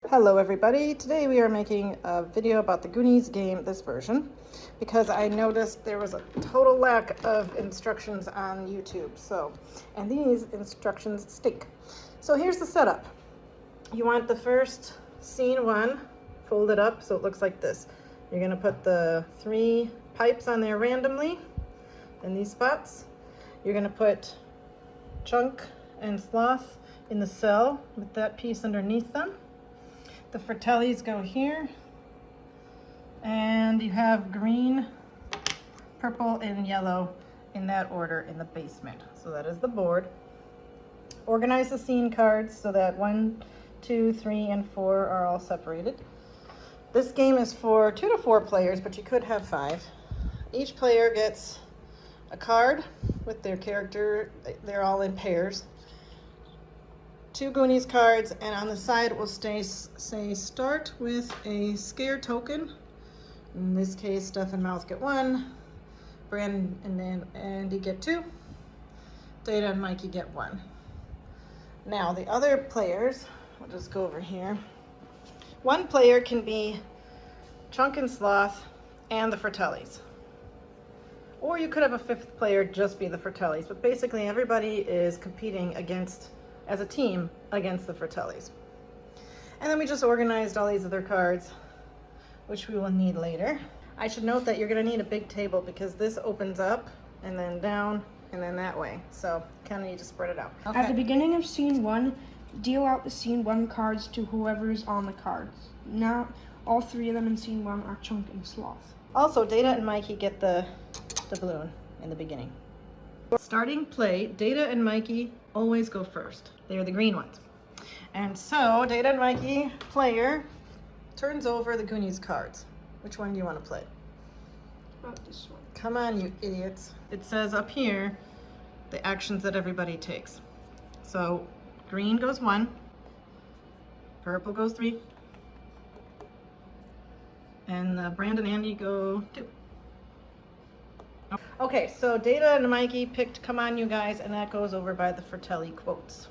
Hello everybody, today we are making a video about the Goonies game, this version, because I noticed there was a total lack of instructions on YouTube, and these instructions stink. So here's the setup. You want the first scene one folded up so it looks like this. You're going to put the 3 pipes on there randomly in these spots. You're going to put Chunk and Sloth in the cell with that piece underneath them. The Fratellis go here, and you have green, purple, and yellow in that order in the basement. So that is the board. Organize the scene cards so that 1, 2, 3, and 4 are all separated. This game is for 2 to 4 players, but you could have 5. Each player gets a card with their character. They're all in pairs. 2 Goonies cards, and on the side it will say start with a scare token. In this case, Stuff and Mouth get 1, Brandon and Andy get 2, Data and Mikey get 1. Now the other players, I'll just go over here. 1 player can be Chunk and Sloth and the Fratellis. Or you could have a 5th player just be the Fratellis, but basically everybody is competing as a team against the Fratellis. And then we just organized all these other cards, which we will need later. I should note that you're gonna need a big table because this opens up and then down and then that way. So kind of need to spread it out. Okay. At the beginning of scene 1, deal out the scene 1 cards to whoever's on the cards. Now, all 3 of them in scene 1 are Chunk and Sloth. Also, Data and Mikey get the balloon in the beginning. Starting play, Data and Mikey always go first. They're the green ones. And so, Data and Mikey, player, turns over the Goonies cards. Which one do you want to play? This one. Come on, you idiots. It says up here, the actions that everybody takes. So, green goes 1, purple goes 3, and Brandon and Andy go 2. Okay, so Data and Mikey picked Come On You Guys, and that goes over by the Fratelli quotes.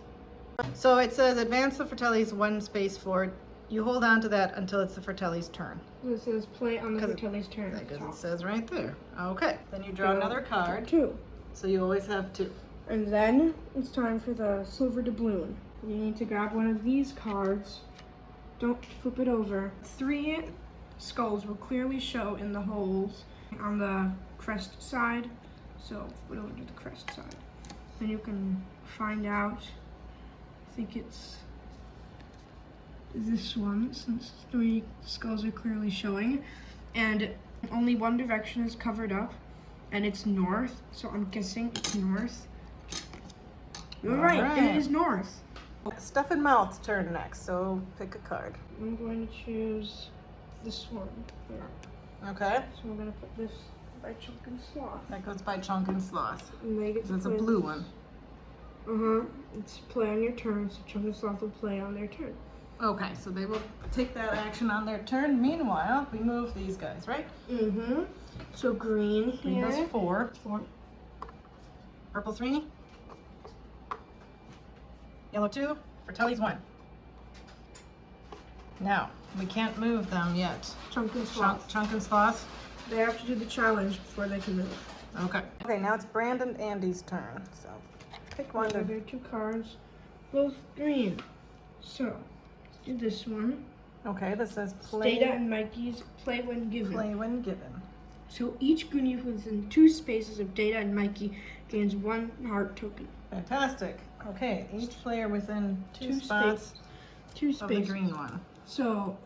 So it says advance the Fratellis 1 space forward. You hold on to that until it's the Fratelli's turn. It says play on the Fratelli's turn. Because it says right there. Okay, then you draw another card. 2. So you always have 2. And then it's time for the silver doubloon. You need to grab one of these cards. Don't flip it over. 3 skulls will clearly show in the holes on the crest side, so flip it over to the crest side. Then you can find out, I think it's this one, since 3 skulls are clearly showing, and only one direction is covered up, and it's north, so I'm guessing it's north. You're right, it is north. Stuff and Mouth's turn next, so pick a card. I'm going to choose this one here. Okay. So we're going to put this by Chunk and Sloth. That goes by Chunk and Sloth. And they get to That's a play blue this. one. It's play on your turn, so Chunk and Sloth will play on their turn. Okay, so they will take that action on their turn. Meanwhile, we move these guys, right? So green here. Green goes 4. 4. Purple 3. Yellow 2. Fratelli's 1. Now, we can't move them yet. Chunk and Sloth. Chunk and Sloth. They have to do the challenge before they can move. Okay. Okay, now it's Brandon and Andy's turn. So pick one. So there are 2 cards, both green. So let's do this one. Okay, this says play. Data and Mikey's play when given. Play when given. So each Goonie within 2 spaces of Data and Mikey gains 1 heart token. Fantastic. Okay, each player within 2 spots Two of the spaces. green one. So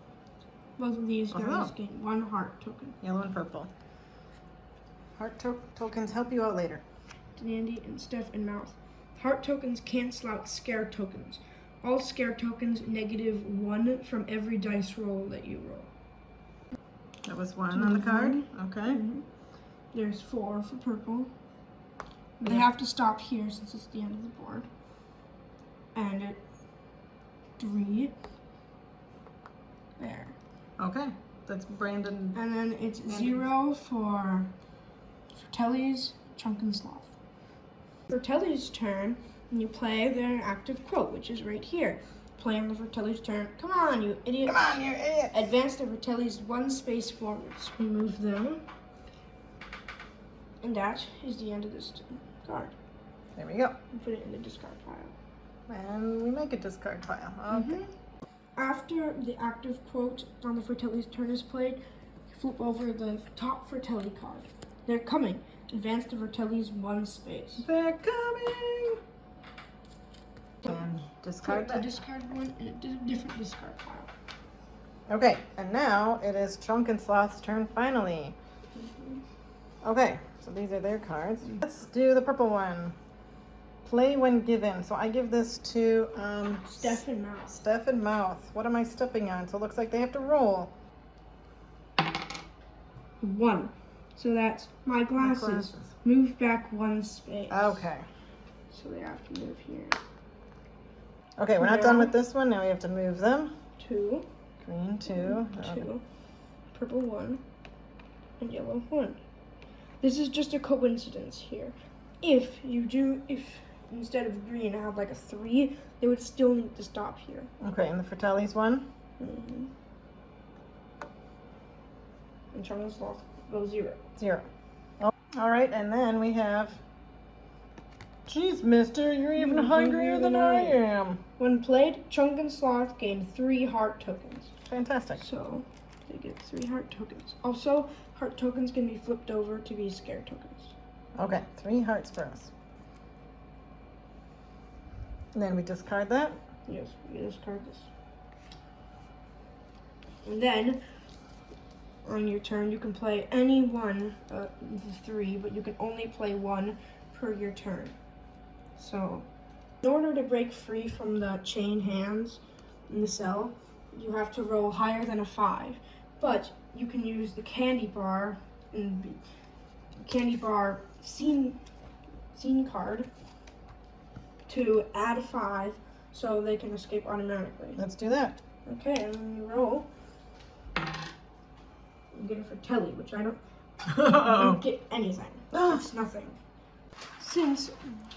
both of these guys gain 1 heart token. Yellow and purple. Heart tokens help you out later. Andy and Stuff and Mouth. Heart tokens cancel out scare tokens. All scare tokens -1 from every dice roll that you roll. That was 1 on the card. Okay. There's 4 for purple. They have to stop here since it's the end of the board. And 3. There. Okay. That's Brandon. And then it's 0 for Fratelli's, Chunk and Sloth. Fratelli's turn, and you play their active quote, which is right here. play on the Fratelli's turn. Come on, you idiot. Come on, you idiot. Advance the Fratellis one space forwards. Remove them. And that is the end of this card. There we go. And put it in the discard pile. And we make a discard pile. Okay. After the active quote on the Fratelli's turn is played, flip over the top Fratelli card. They're coming. Advance the Fratellis one space. They're coming. And discard Put the that. discard one in a different discard pile. Okay, and now it is Chunk and Sloth's turn finally. Okay, so these are their cards. Let's do the purple one. Play when given. So I give this to Steph and Mouth. Steph and Mouth. What am I stepping on? So it looks like they have to roll. 1. So that's my glasses. Move back one space. Okay. So they have to move here. Okay, we're not done with this one. Now we have to move them. 2. Green 2. 2. Purple 1. And yellow 1. This is just a coincidence here. If instead of green I have like a 3, they would still need to stop here. Okay, and the Fratelli's one. And Charles Sloth goes 0. 0. Oh, all right, and then we have. Jeez, mister, you're even hungrier than I am. When played, Chunk and Sloth gain 3 heart tokens. Fantastic. So they get 3 heart tokens. Also, heart tokens can be flipped over to be scare tokens. Okay, 3 hearts for us. And then we discard that. Yes, we discard this. And then, on your turn, you can play any one of the 3, but you can only play 1 per your turn. So, in order to break free from the chain hands in the cell, you have to roll higher than a 5. But you can use the candy bar and candy bar scene card to add a 5 so they can escape automatically. Let's do that. Okay, and when you roll, you get a Fratelli, which I don't get anything. It's nothing. Since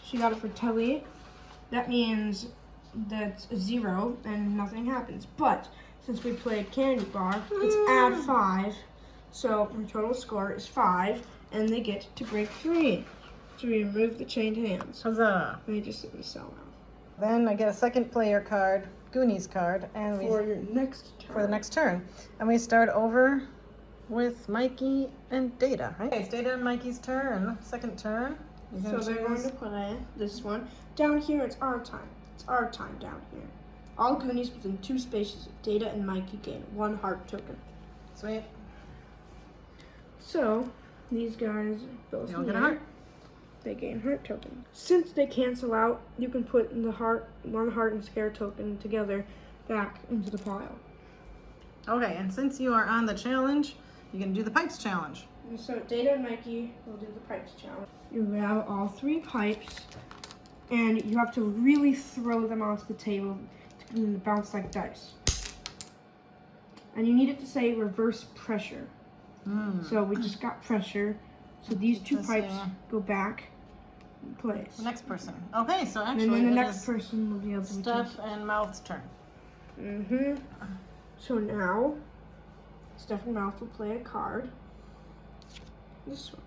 she got a Fratelli, that means that's a 0 and nothing happens. But since we played Candy Bar, it's add 5. So our total score is 5, and they get to break free. So we remove the chained hands. Huzzah. They just sit in the cell now. Then I get a second player card, Goonies card, and For your next turn. for the next turn. And we start over with Mikey and Data, right? Okay, it's Data and Mikey's turn. Second turn. So they're going to play this one. Down here, it's our time. It's our time down here. All Goonies within 2 spaces of Data and Mikey gain 1 heart token. Sweet. So, these guys both They all get a heart. They gain heart token. Since they cancel out, you can put the heart, 1 heart and scare token together back into the pile. Okay, and since you are on the challenge, you can do the pipes challenge. And so Data and Mikey will do the pipes challenge. You grab all 3 pipes, and you have to really throw them onto the table to bounce like dice. And you need it to say reverse pressure. So we just got pressure. So these 2 pipes go back in place. The next person. Okay, so actually And then the it next is person will be able to Steph and Mouth's turn. So now, Steph and Mouth will play a card. This one.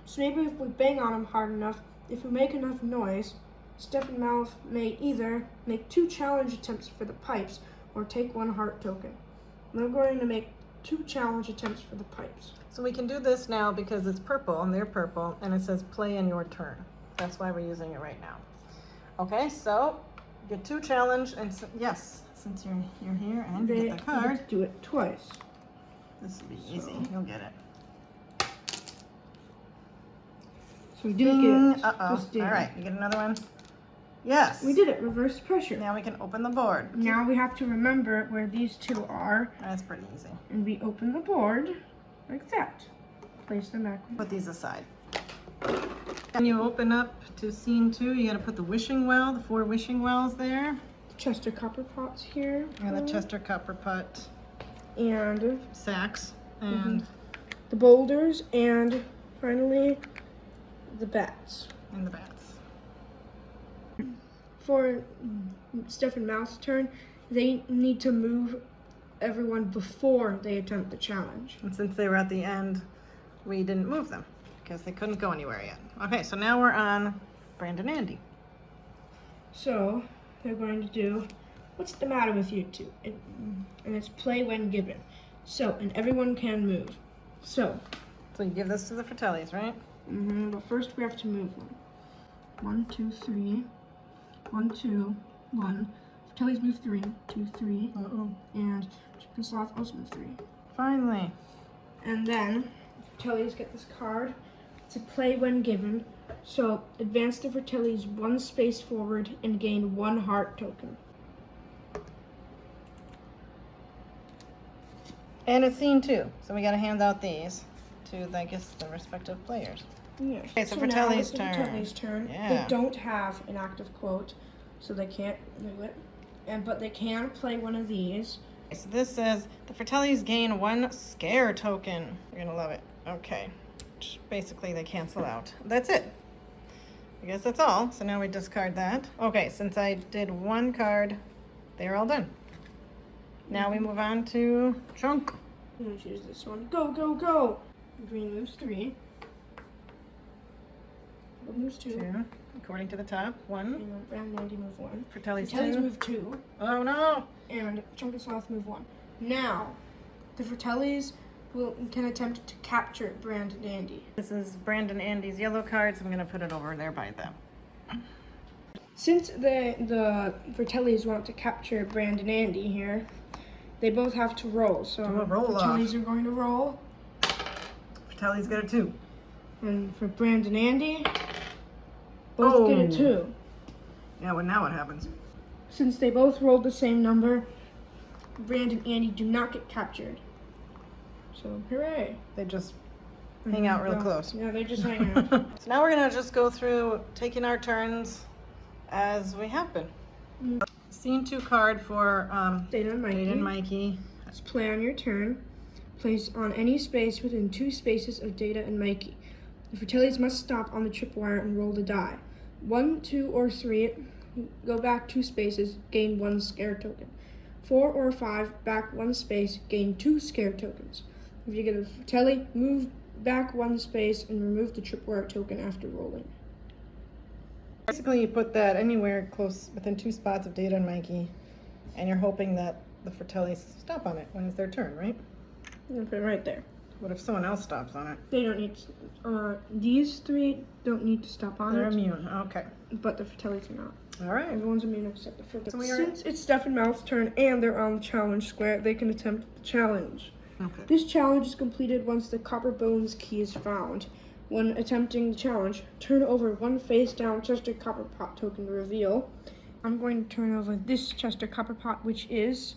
So maybe if we bang on them hard enough, if we make enough noise, Steph and Mouth may either make 2 challenge attempts for the pipes or take 1 heart token. And I'm going to make 2 challenge attempts for the pipes. So we can do this now because it's purple and they're purple and it says play in your turn. That's why we're using it right now. Okay, so get 2 challenge and yes, since you're here and you get the card. Let's do it twice. This will be easy. You'll get it. So we didn't get it. Uh-oh. Just did All it. right, you get another one. Yes. We did it. Reverse pressure. Now we can open the board. Now we have to remember where these 2 are. That's pretty easy. And we open the board like that. Place them back. Put these aside. When you open up to scene 2, you gotta put the wishing well, the 4 wishing wells there. Chester copper pots here. And the Chester copper pot And sacks. And the boulders. And finally, the bats. and the bats. For Steph and Mouth's turn, they need to move everyone before they attempt the challenge. And since they were at the end, we didn't move them because they couldn't go anywhere yet. Okay, so now we're on Brandon Andy. So they're going to do, what's the matter with you two? And it's play when given. So, and everyone can move. So you give this to the Fratellis, right? but first we have to move one. 1, 2, 3. 1, 2, 1. Fratellis move 3, 2, 3. And Chicken Sloth also move 3. Finally. And then Fratellis get this card to play when given. So advance the Fratellis 1 space forward and gain 1 heart token. And it's scene 2, so we gotta hand out these to, I guess, the respective players. Yeah. Okay, so now Fratelli's it's the turn. Fratelli's turn. Yeah. They don't have an active quote, so they can't do it. But they can play one of these. Okay, so this says the Fratellis gain 1 scare token. You're gonna love it. Okay. Basically, they cancel out. That's it. I guess that's all. So now we discard that. Okay, since I did 1 card, they're all done. Now we move on to Chunk. I'm gonna choose this one. Go, go, go! Green moves 3. Blue moves 2. 2, according to the top. 1. And Brandon Andy move 1. Fratellis Fratellis 2. move 2. Oh no! And Chunk and Sloth move 1. Now, the Fratellis can attempt to capture Brandon Andy. This is Brandon Andy's yellow card, so I'm gonna put it over there by them. Since the Fratellis want to capture Brandon Andy here, they both have to roll. So Do a roll Fratellis are going to roll. Fratelli's got a 2. And for Brandon Andy, both get a 2. Yeah, well now what happens? Since they both rolled the same number, Brandon and Andy do not get captured. So, hooray. They just hang out real Well, close. Yeah, they just hang out. So now we're gonna just go through taking our turns as we have been. Scene 2 card for Data and Mikey. Data and Mikey. Let's play on your turn. Place on any space within 2 spaces of Data and Mikey. The Fratellis must stop on the tripwire and roll the die. 1, 2, or 3, go back 2 spaces, gain 1 scare token. 4 or 5, back 1 space, gain 2 scare tokens. If you get a Fratelli, move back 1 space and remove the tripwire token after rolling. Basically, you put that anywhere close within 2 spots of Data and Mikey, and you're hoping that the Fratellis stop on it when it's their turn, right? You put it right there. What if someone else stops on it? They don't need to, these 3 don't need to stop on They're it, immune. Okay. but the Fratellis are not. All right. Everyone's immune except the Fratellis. So we are- Since it's Steph and Mouth's turn and they're on the challenge square, they can attempt the challenge. Okay. This challenge is completed once the copper bones key is found. When attempting the challenge, turn over 1 face down Chester Copper Pot token to reveal. I'm going to turn over this Chester Copper Pot, which is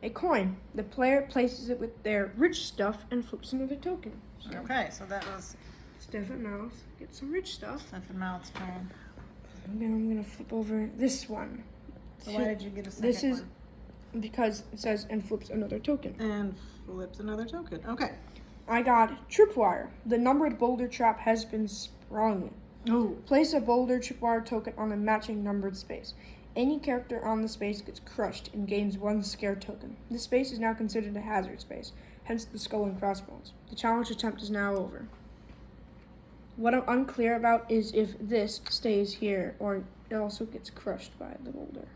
a coin. The player places it with their rich stuff and flips another token. So Okay, so that was Steph and Mouth get some rich stuff. Steph and Mouth's turn. And then I'm gonna flip over this one. So why did you get a second This is one? because it says and flips another token. And flips another token. Okay. I got tripwire. The numbered boulder trap has been sprung. Oh. Place a boulder tripwire token on a matching numbered space. Any character on the space gets crushed and gains 1 scare token. This space is now considered a hazard space, hence the skull and crossbones. The challenge attempt is now over. What I'm unclear about is if this stays here or it also gets crushed by the boulder.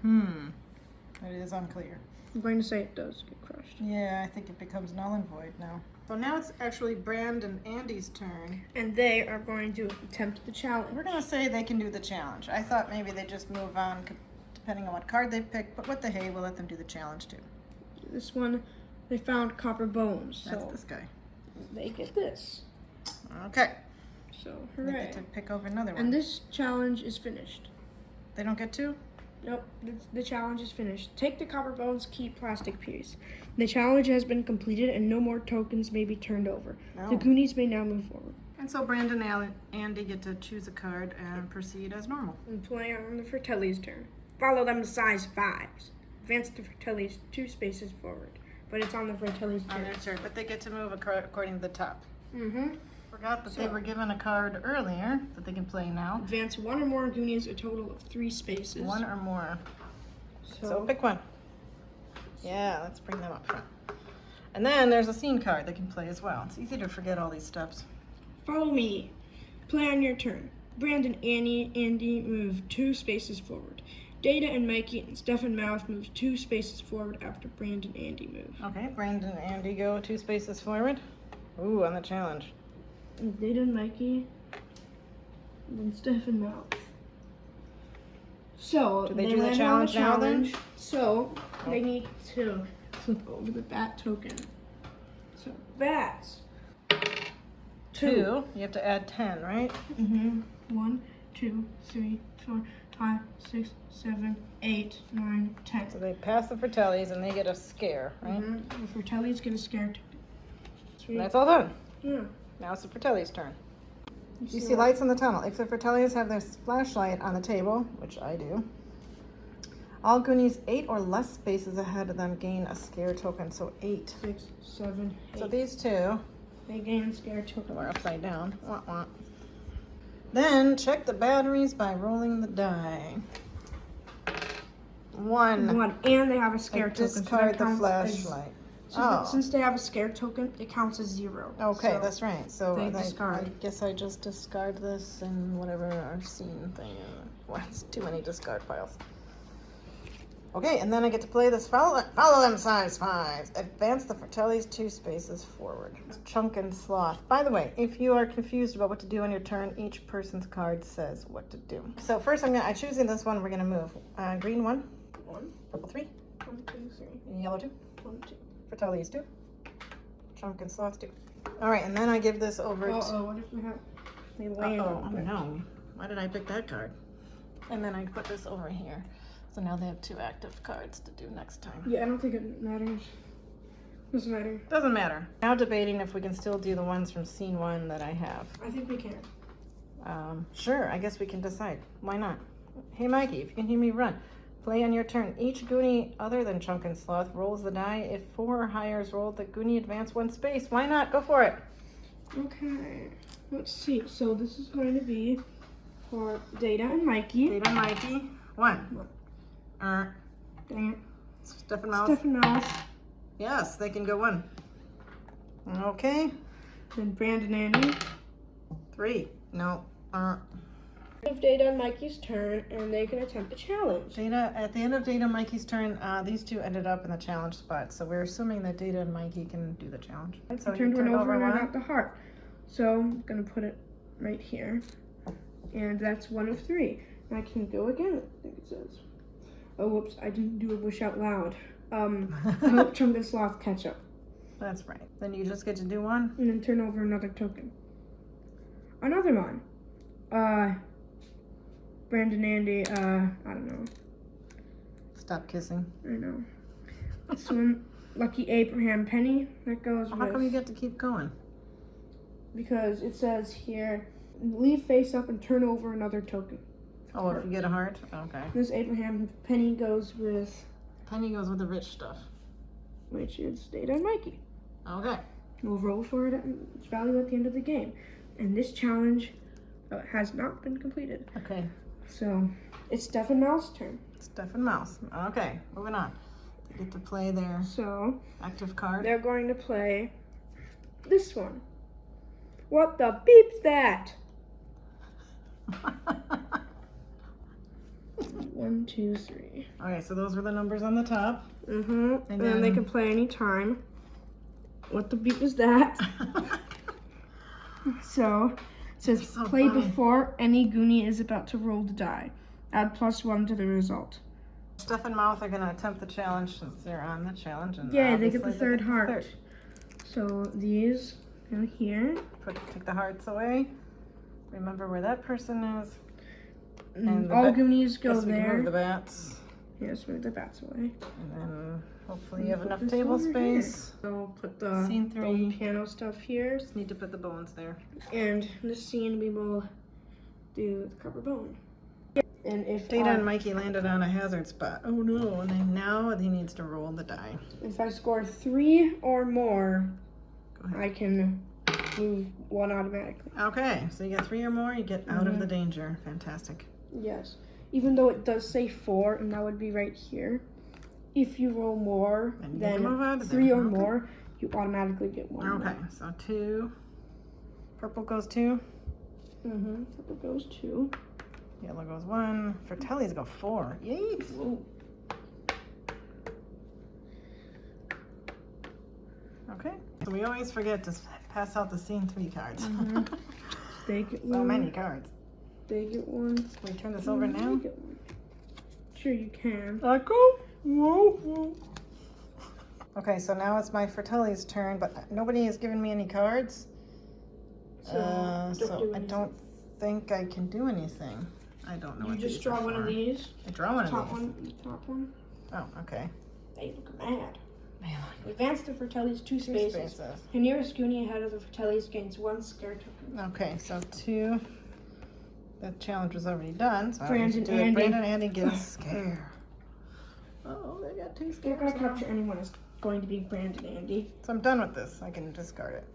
It is unclear. I'm going to say it does get crushed. Yeah, I think it becomes null and void now. So now it's actually Brandon and Andy's turn. And they are going to attempt the challenge. We're gonna say they can do the challenge. I thought maybe they just move on depending on what card they pick, but what the hey, we'll let them do the challenge too. This one, they found copper bones, That's so this guy. they get this. Okay. So, They hooray. get to pick over another one. And this challenge is finished. They don't get to? Nope, the challenge is finished. Take the copper bones key plastic piece. The challenge has been completed and no more tokens may be turned over. No. The Goonies may now move forward. And so Brandon and Andy get to choose a card and proceed as normal. And play on the Fratelli's turn. Follow them to size 5s. Advance the Fratelli's 2 spaces forward. But it's on the Fratelli's On turn. their turn, but they get to move according to the top. Mm-hmm. Forgot that they So- were given a card earlier that they can play now. Advance 1 or more Goonies a total of 3 spaces. 1 or more. So So pick one. Yeah, let's bring them up front. And then there's a scene card that can play as well. It's easy to forget all these steps. Follow me. Play on your turn. Brandon, Andy move 2 spaces forward. Data and Mikey and Stefan Mouth moves 2 spaces forward after Brandon and Andy move. Okay, Brandon and Andy go 2 spaces forward. Ooh, on the challenge. And Data and Mikey, and then Stefan Mouth. So Do they do the challenge now then? So they need to flip over the bat token. So bats. 2. You have to add 10, right? 1, 2, 3, 4, 5, 6, 7, 8, 9, 10. So they pass the Fratellis and they get a scare, right? The Fratellis get a scare And that's all done. Yeah. Now it's the Fratelli's turn. You see lights in the tunnel. If the Fratellis have their flashlight on the table, which I do, all Goonies 8 or less spaces ahead of them gain a scare token. So 8. 6, 7, 8. So these 2 They gain scare token. are upside down. Wah, wah. Then check the batteries by rolling the die. 1. 1, and they have a scare token. Discard that the counts flashlight. Since they have a scare token, it counts as 0. Okay, So that's right. So they I discard. guess I just discard this and whatever our scene thing is. Well, it's too many discard piles. Okay, and then I get to play this follow them size 5s. Advance the Fratellis 2 spaces forward. Chunk and Sloth. By the way, if you are confused about what to do on your turn, each person's card says what to do. So first I'm choosing this one. We're gonna move green 1, 1, purple 3, 1, 2, 3, yellow 2, 1, 2. Fratellis 2, Chunk and Sloth 2. All right, and then I give this over to. What if we have? They land Oh on it. no! Why did I pick that card? And then I put this over here. So now they have 2 active cards to do next time. Yeah, I don't think it matters. Doesn't matter. Doesn't matter. Now debating if we can still do the ones from scene 1 that I have. I think we can. Sure, I guess we can decide. Why not? Hey Mikey, if you can hear me, run. Play on your turn. Each Goonie other than Chunk and Sloth rolls the die. If 4 or higher is rolled, the Goonie advance 1 space. Why not? Go for it. Okay. Let's see. So this is going to be for Data and Mikey. Data Mikey. 1. Dang it. Stefan Mouth. Stefan Mouth. Yes, they can go 1. Okay. Then Brandon Andy. 3. No. Of Data and Mikey's turn, and they can attempt the challenge. Data, at the end of Data and Mikey's turn, these 2 ended up in the challenge spot. So we're assuming that Data and Mikey can do the challenge. So I turned you one over and I one. got the heart. So I'm going to put it right here. And that's 1 of 3. And I can go again, I think it says. Oh, whoops, I didn't do a wish out loud. I hope Chunk and Sloth catch up. That's right. Then you just get to do 1. And then turn over another token. Another one. Brandon Andy, I don't know. Stop kissing. I know. This one, Lucky Abraham Penny, that goes How with... come you get to keep going? Because it says here, leave face up and turn over another token. Oh, if you get a heart? Okay. This Abraham Penny goes with, Penny goes with the rich stuff. which is Data and Mikey. Okay. We'll roll for it at its value at the end of the game. And this challenge has not been completed. Okay. So, it's Stefan Mouth's turn. Stefan Mouse. Okay, moving on. They get to play their So, active card. they're going to play this one. What the beep's that? 1, 2, 3. Okay, so those were the numbers on the top. And And then they then- can play any time. What the beep is that? So, it says So play funny. before any Goonie is about to roll the die. Add +1 to the result. Stefan Mouth are going to attempt the challenge since they're on the challenge. And Yeah, they get the obviously third get heart. third. So these go here. Take the hearts away. Remember where that person is. And the all bat- Goonies go Guess we can there. move the bats. Yes, move the bats away. And then hopefully you have Put enough this table over here. space. So put the Scene 3. piano stuff here. Just need to put the bones there. And this scene we will do the cover bone. And if Data and Mikey landed on a hazard spot. Oh no, and then now he needs to roll the die. if I score 3 or more, Go ahead. I can move 1 automatically. Okay, so you get 3 or more, you get out of the danger. Fantastic. Yes. Even though it does say 4, and that would be right here. if you roll more And you get to than move out of 3 there. or Okay. more, you automatically get 1 Okay, more. so 2. Purple goes 2. Purple goes 2. Yellow goes 1. Fratellis go 4. Yikes. Whoa. Okay. So we always forget to pass out the scene 3 cards. They get So 1. many cards. They get 1. Can we turn this over They now? get 1. Sure you can. Echo? Whoa, whoa. Okay, so now it's my Fratelli's turn, but nobody has given me any cards. So, don't do I anything. don't think I can do anything. I don't know. You what just these draw are one of for. these. I draw one of Top these. one. Top one. Oh, okay. They look mad. Man, Advance the Fratellis 2 2 spaces. spaces. The nearest Goonie ahead of the Fratellis gains 1 scare token. Okay, so 2. That challenge was already done, so I Brandon, do it. Andy. Brandon and Andy get a scare. Oh, they got 2 They're scares. gonna now. capture anyone is going to be Brandon Andy. So I'm done with this. I can discard it.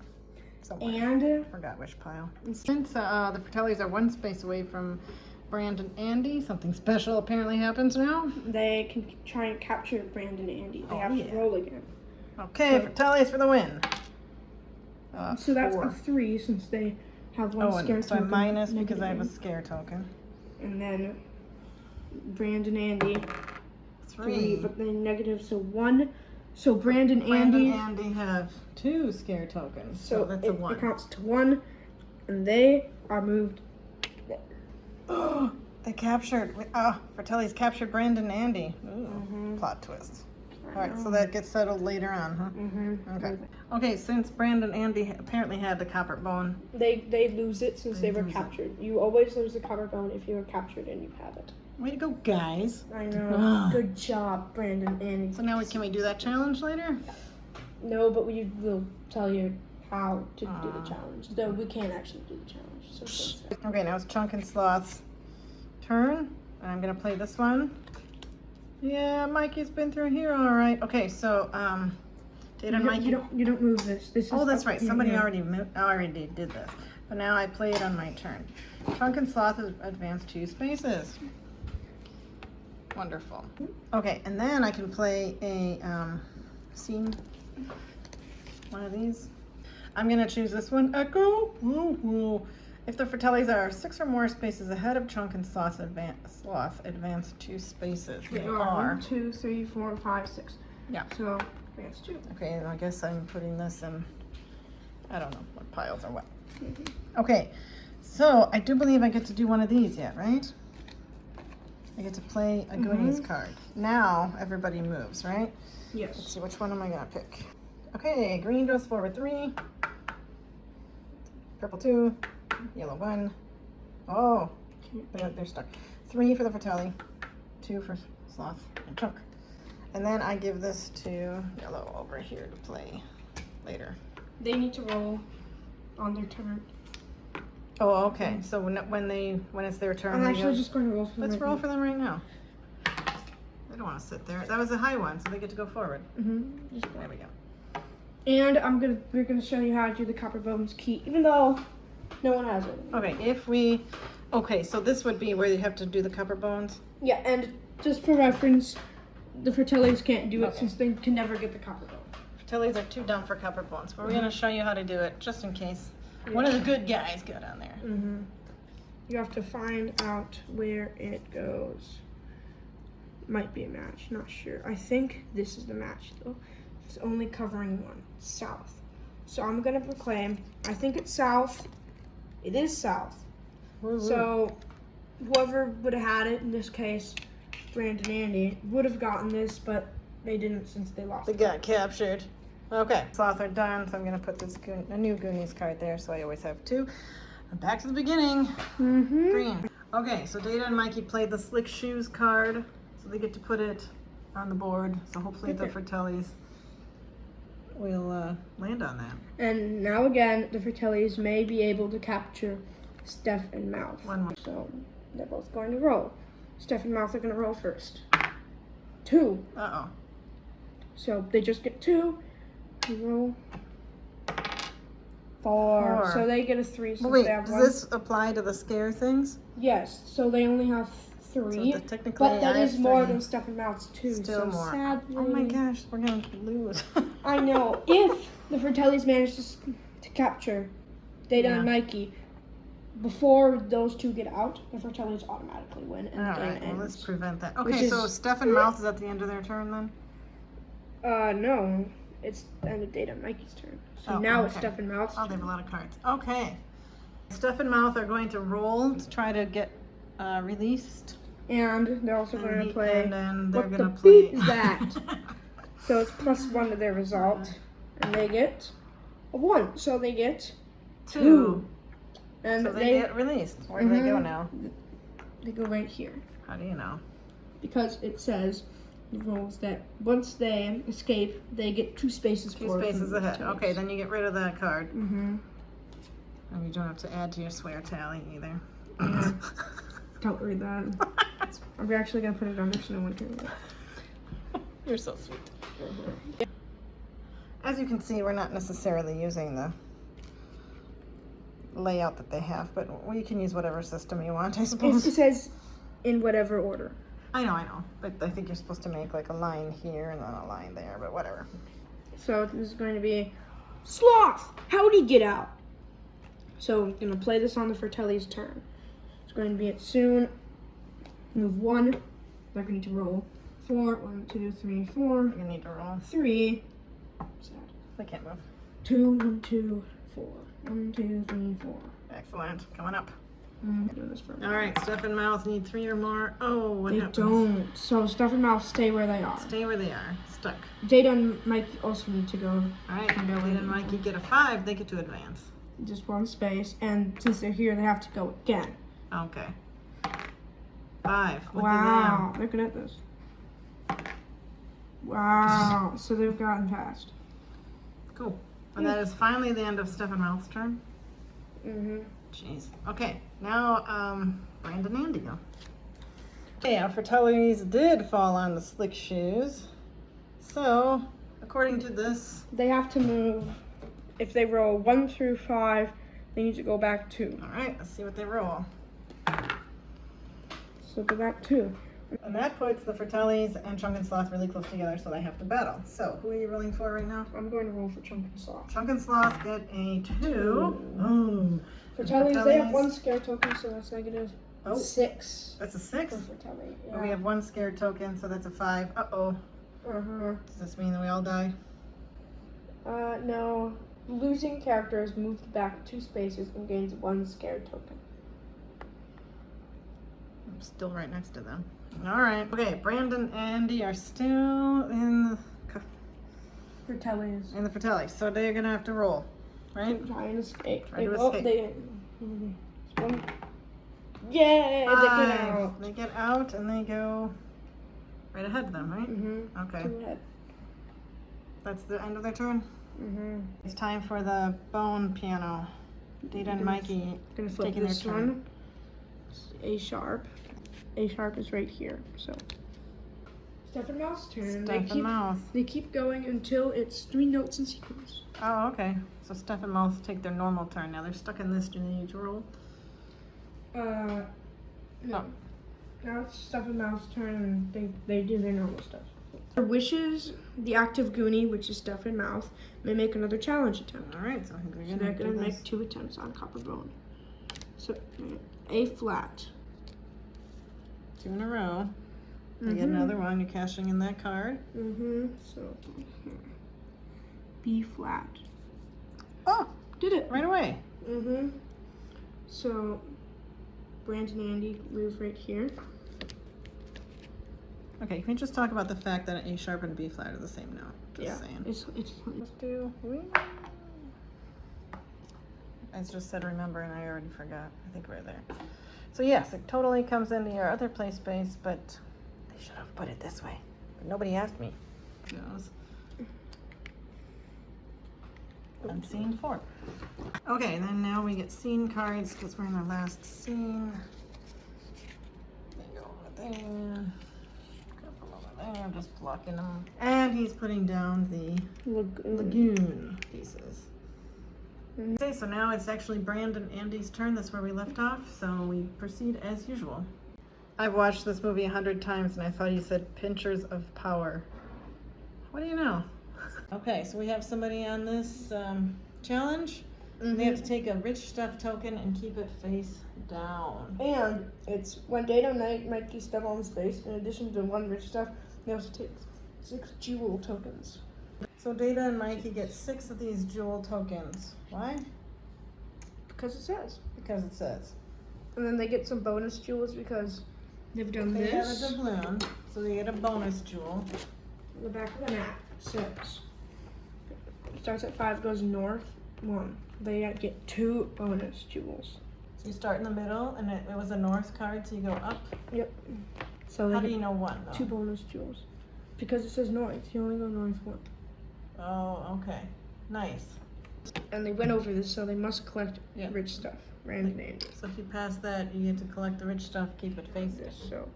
Somewhere. And Forgot which pile. Since the Fratellis are 1 space away from Brandon Andy, something special apparently happens now. they can try and capture Brandon Andy. They Oh, have yeah. to roll again. Okay, So- Fratellis for the win. So that's 4. a 3 since they have 1 Oh, scare and so I'm token. minus because I have a negative. scare token. And then Brandon Andy 3, 3. but then negative, so 1. So Brandon Brandon Andy. Andy have 2 scare tokens, so So that's it, a 1. it counts to 1, and they are moved. Oh, they captured. Fratelli's captured Brandon Andy. Ooh, Mhm. plot twist. All right, so that gets settled later on, huh? Mm-hmm. Okay. Okay, since Brandon Andy apparently had the copper bone. They lose it since They they were lose it. captured. You always lose the copper bone if you are captured and you have it. Way to go, guys. I know. Ah. Good job, Brandon Andy. So now can we do that challenge later? No, but we will tell you how to do Ah. the challenge. Though we can't actually do the challenge. So it's okay. Okay, now it's Chunk and Sloth's turn. And I'm gonna play this one. Yeah, Mikey's been through here all right. Okay, so Data and Mikey. You don't move this. This is Oh, that's up right. here, Somebody yeah. already did this. But now I play it on my turn. Chunk and Sloth have advanced 2 spaces. Wonderful. Okay, and then I can play a scene. One of these. I'm gonna choose this one. Echo. Woo woo. If the Fratellis are 6 or more spaces ahead of Chunk and Sloth, advance 2 spaces. They They are are. 1, 2, 3, 4, 5, 6. Yeah. So that's 2. Okay, and I guess I'm putting this in, I don't know what piles are what. Mm-hmm. Okay, so I do believe I get to do one of these yet, right? I get to play a Goonies card. Now everybody moves, right? Let's Yes. see, which one am I gonna pick? Okay, green goes forward 3, purple 2, yellow 1. Oh, they're stuck. 3 for the Fratelli, 2 for Sloth and Chunk. And then I give this to yellow over here to play later. They need to roll on their turn. Oh, okay. So when it's their turn, I'm they actually go- just going to roll for them. let's roll for them right now. They don't want to sit there. That was a high one, so they get to go forward. Mm-hmm. There we go. And we're gonna show you how to do the copper bones key, even though no one has it. Okay, okay, so this would be where you have to do the copper bones. Yeah, and just for reference, the Fratellis can't do it Okay. since they can never get the copper bone. Fratellis are too dumb for copper bones, but we're gonna show you how to do it just in case one of the good guys got on there. Mm-hmm. You have to find out where it goes. Might be a match, not sure. I think this is the match though. It's only covering one, south. So I'm gonna proclaim, I think it's south. It is south. So whoever would have had it, in this case, Brandon Andy, would have gotten this, but they didn't since they lost. They got captured. Okay, Sloth are done, so I'm gonna put this a new Goonies card there, so I always have 2. And back to the beginning. Mm-hmm. Green. Okay, so Data and Mikey played the Slick Shoes card, so they get to put it on the board. So hopefully the Fratellis will land on that. And now again, the Fratellis may be able to capture Steph and Mouth. One more. So they're both going to roll. Steph and Mouth are going to roll first. 2. Uh-oh. So they just get 2. You roll 4. So they get a 3 since Well, wait, they have does 1. this apply to the scare things? Yes. So they only have 3. So technically, But that I have is more 3. than Stuff and Mouth's 2. Still so more. Sadly, Oh my gosh, we're gonna lose. I know. If the Fratellis manage to capture Data and Mikey before those 2 get out, the Fratellis automatically win and the game Alright, well, ends. let's prevent that. Okay, so Steph and Mouth is at the end of their turn then? No. It's the end of Data and Mikey's turn. So now it's Stuff and Mouth's Oh, they turn. have a lot of cards. Okay. Steph and Mouth are going to roll to try to get released. And they're also going to play. And then they're What going the to play. beat is that? So it's +1 to their result. And they get a 1. So they get 2. And so they get released. Where do they go now? They go right here. How do you know? Because it says the rules that once they escape, they get 2 spaces 2 forward. spaces ahead. Okay, then you get rid of that card. Mm-hmm. And you don't have to add to your swear tally either. Yeah. Don't read that. I'm actually going to put it under so no one can read it. You're so sweet. As you can see, we're not necessarily using the layout that they have, but you can use whatever system you want, I suppose. It says in whatever order. I know, but I think you're supposed to make like a line here and then a line there, but whatever. So this is going to be Sloth! How'd he get out? So I'm going to play this on the Fratelli's turn. It's going to be at soon. Move 1. They're going to roll 4. 1, 2, 3, 4. You need to roll. 3. Sad. They can't move. 2, 1, 2, 4. 1, 2, 3, 4. Excellent. Coming up. I'm doing this for a All minute. right, Steph and Mouth need 3 or more. Oh, what They happens? don't. So Stuff and Mouth stay where they are. Stay where they are. Stuck. Data and Mikey also need to go All right, Data and Mikey get a 5. They get to advance. just 1 space. And since they're here, they have to go again. Okay. 5. Look Wow. at them. They're good at this. Wow. So they've gotten past. Cool. And that is finally the end of Steph and Mouth's turn. Mm-hmm. Jeez. Okay, now Brandon and Andy go. Okay, our Fratellis did fall on the slick shoes. So, according to this, They have to move. If they roll 1 through 5, they need to go back 2. all right, let's see what they roll. So go back 2. And that puts the Fratellis and Chunk and Sloth really close together, so they have to battle. So, who are you rolling for right now? I'm going to roll for Chunk and Sloth. Chunk and Sloth get a 2. Oh. Fratellis, they have 1 scare token, so that's negative Oh. 6 That's a 6. for Fratelli. And we have 1 scared token, so that's a 5. Uh-oh. Uh-huh. Does this mean that we all die? No. Losing character is moved back 2 spaces and gains 1 scared token. I'm still right next to them. All right. Okay, Brandon and Andy are still in Fratellis. the Fratelli, so they're gonna have to roll, right? Try and escape. Try to Oh, escape. Yay! They get 5. out. They get out and they go right ahead of them, right? Mm-hmm. Okay, Go ahead. that's the end of their turn. Mm-hmm. It's time for the bone piano. Data and Mikey Gonna flip taking their this turn. one. A sharp. A sharp is right here. So. Steph and Mouth's turn. Steph and Mouth. They keep going until it's 3 notes in sequence. Oh, okay. So Steph and Mouth take their normal turn. Now they're stuck in this. Do they need to roll? No. Oh. Now it's Stuff and Mouth's turn and they do their normal stuff. For wishes, the active Goonie, which is Stuff and Mouth, may make another challenge attempt. All right. So they're So gonna they're going do to this. make 2 attempts on copper bone. So A flat. 2 in a row. You get another one. You're cashing in that card. Mm-hmm. So B flat. Oh, Did it. right away. Mm-hmm. So Brandon and Andy move right here. Okay, can we just talk about the fact that an A sharp and B flat are the same note? Just saying. It's Let's do. I just said remember, and I already forgot. I think we're there. So yes, it totally comes into your other play space, but they should have put it this way. But nobody asked me. Who knows? On scene 4. Okay, then now we get scene cards because we're in our last scene. They go over there. Couple over there. I'm just blocking them. And he's putting down the lagoon pieces. Okay, so now it's actually Brandon and Andy's turn. That's where we left off. So we proceed as usual. I've watched this movie 100 times and I thought you said pinchers of power. What do you know? Okay, so we have somebody on this challenge. They have to take a rich stuff token and keep it face down. And it's when day to night Mikey step on space. In addition to 1 rich stuff, they also take 6 jewel tokens. So Data and Mikey get 6 of these jewel tokens. Why? Because it says. Because it says. And then they get some bonus jewels because they've done They have this. a doubloon, so they get a bonus jewel. The back of the map says starts at 5, goes north 1. They get 2 bonus jewels. So you start in the middle, and it was a north card, so you go up. Yep. So they How do get you know 1 though? 2 bonus jewels. Because it says north. You only go north 1. Oh, okay. Nice. And they went over this, so they must collect Yeah. rich stuff. Random Andy. So if you pass that, you get to collect the rich stuff, keep it face down. So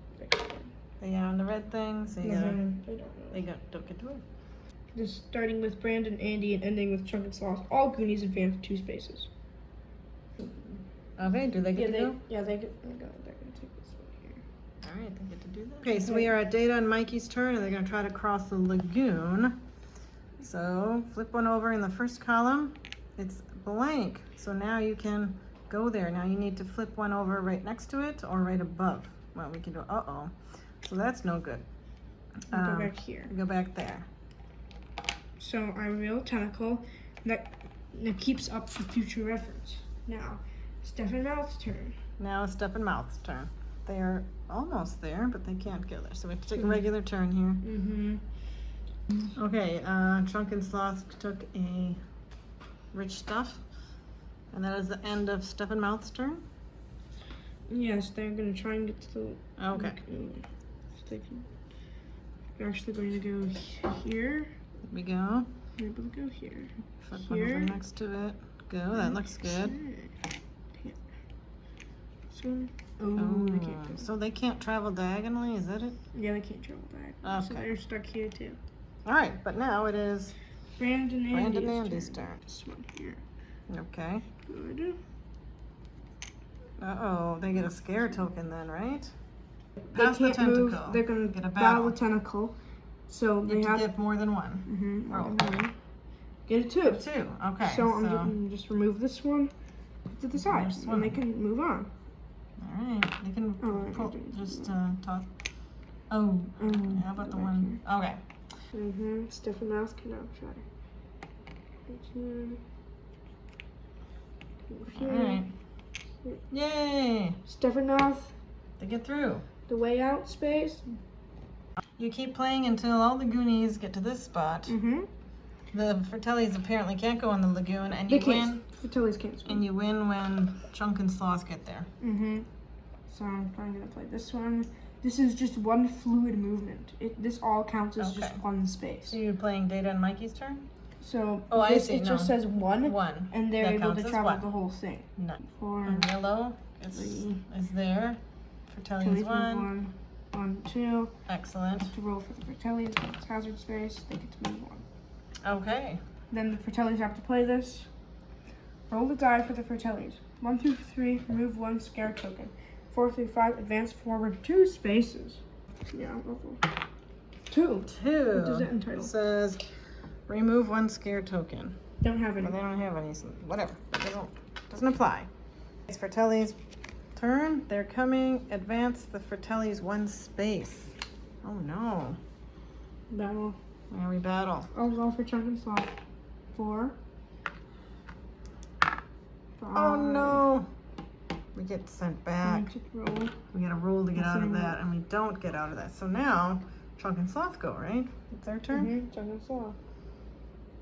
They are on the red thing, so you gotta, they don't know. don't get to it. Just starting with Brandon, Andy, and ending with Chunk and Sloth. All Goonies advance 2 spaces. Okay, do they get to go? Yeah, they get. They're gonna take this one here. All right, they get to do that. Okay, so we are at Data and Mikey's turn, and they're gonna try to cross the lagoon. So flip one over in the first column. It's blank, so now you can go there. Now you need to flip one over right next to it or right above. Well, we can do, uh-oh. So that's no good. Go back here. Go back there. So I reveal a tentacle that keeps up for future reference. Now, Steph and Mouth's turn. Now it's Step and Mouth's turn. They are almost there, but they can't get there. So we have to take a regular turn here. Mm-hmm. Okay, Chunk and Sloth took a rich stuff. And that is the end of Step and Mouth's turn. Yes, they're gonna try and get to the. Okay. They're actually going to go here. Here we go. They're able to go here. Flip one over next to it. Go, that looks good. So, they can't go. So they can't travel diagonally, is that it? Yeah, they can't travel back. So Okay. they're stuck here too. Alright, but now it is Brandon Brandon and Andy's turn. This one here. Okay. Good. Uh-oh, they get a scare token then, right? They Pass the can't move. tentacle. They're gonna Get a battle battle. a tentacle. So You they have have to give more than one. Roll. Get a 2. Get 2. Okay. So I'm gonna just remove this one to the side, There's and they one. can move on. Alright, you can Oh, pull, I didn't just do toss. Oh, how about the back one? Okay. Steph and Mouse can now try. Alright. Yay! Steph and Mouse, They get through. the way out space. You keep playing until all the Goonies get to this spot. The Fratellis apparently can't go in the lagoon, and They you win. can't. Fratellis can't swim. And you win when Chunk and Sloth get there. So I'm gonna play this one. This is just one fluid movement. This all counts as just Okay. one space. So you're playing Data and Mikey's turn? So Oh, I this, see, it just says 1, 1. and they're That able counts to as travel 1. the whole thing. None. For And yellow is there. Fratelli's 1. 1, 2. Excellent. To roll for the Fratellis, it's hazard space. They get to move on. Okay. Then the Fratellis have to play this. Roll the die for the Fratellis. 1 through 3, remove 1 scare token. 4 through 5, advance forward 2 spaces. Yeah, I'll go for 2. 2. What does that entitle? It says remove 1 scare token. Don't have any. But they don't have any, so whatever. Doesn't apply. It's Fratelli's turn. They're coming. Advance the Fratellis 1 space. Oh no. Battle. Now we battle. I'll roll for Chunk and Sloth. 4. 5. Oh no. We get sent back. Roll. We gotta roll to get out of Same. that, and we don't get out of that. So now, Chunk and Sloth go, right? It's their turn? Chunk and Sloth.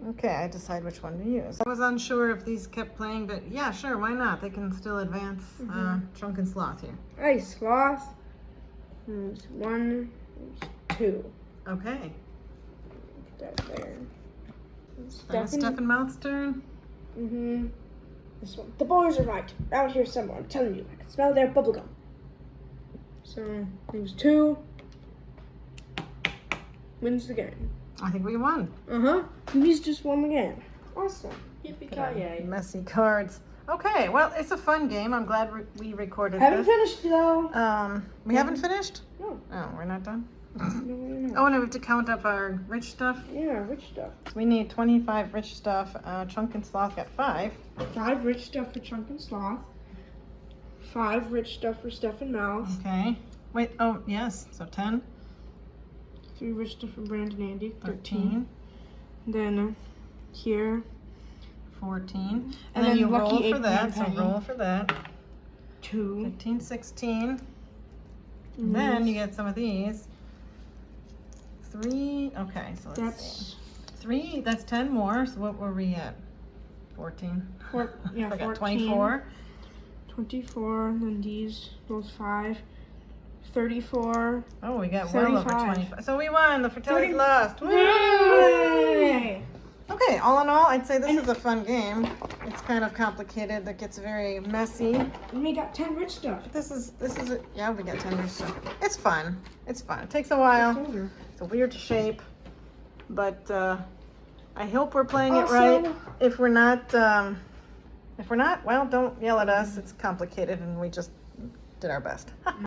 Okay, I decide which one to use. I was unsure if these kept playing, but yeah, sure, why not? They can still advance Chunk and Sloth here. Hey, Sloth. There's 1, there's 2. Okay. Put that there. Then it's Steph and Mouth's turn. This one. The boys are right. Out here somewhere. I'm telling you. I can smell their bubblegum. So, there's 2. Wins the game. I think we won. Goonies just won the game. Awesome. Yippee-ki-yay. Messy cards. Okay, well, it's a fun game. I'm glad we recorded Haven't this. finished though. We haven't finished? No. Oh, we're not done? No, we're not. Oh, and we have to count up our rich stuff. Yeah, rich stuff. We need 25 rich stuff. Chunk and Sloth got 5. 5 rich stuff for Chunk and Sloth. 5 rich stuff for Steph and Mouse. Okay. Wait, oh, yes, so 10. 3 rich stuff for Brandon and Andy. 13. Then here. 14. And then then you lucky roll for eggplant that, so penny. roll for that. 2. 15, 16. Mm-hmm. Then you get some of these. 3, okay, so let's see. That's 3, that's 10 more, so what were we at? 14. yeah, Forgot 14. 24. 24, and then those 5. 34. Oh, we got well over 35. 25. So we won, the Fratelli's 30. lost. Woo! Yay! Okay, all in all, I'd say this is a fun game. It's kind of complicated, it gets very messy. And we got 10 rich stuff. This is yeah, we got 10 years, so it's fun. It's fun. It takes a while. Over. It's a weird shape, but I hope we're playing it Also- right. If we're not, well, don't yell at us. It's complicated, and we just did our best.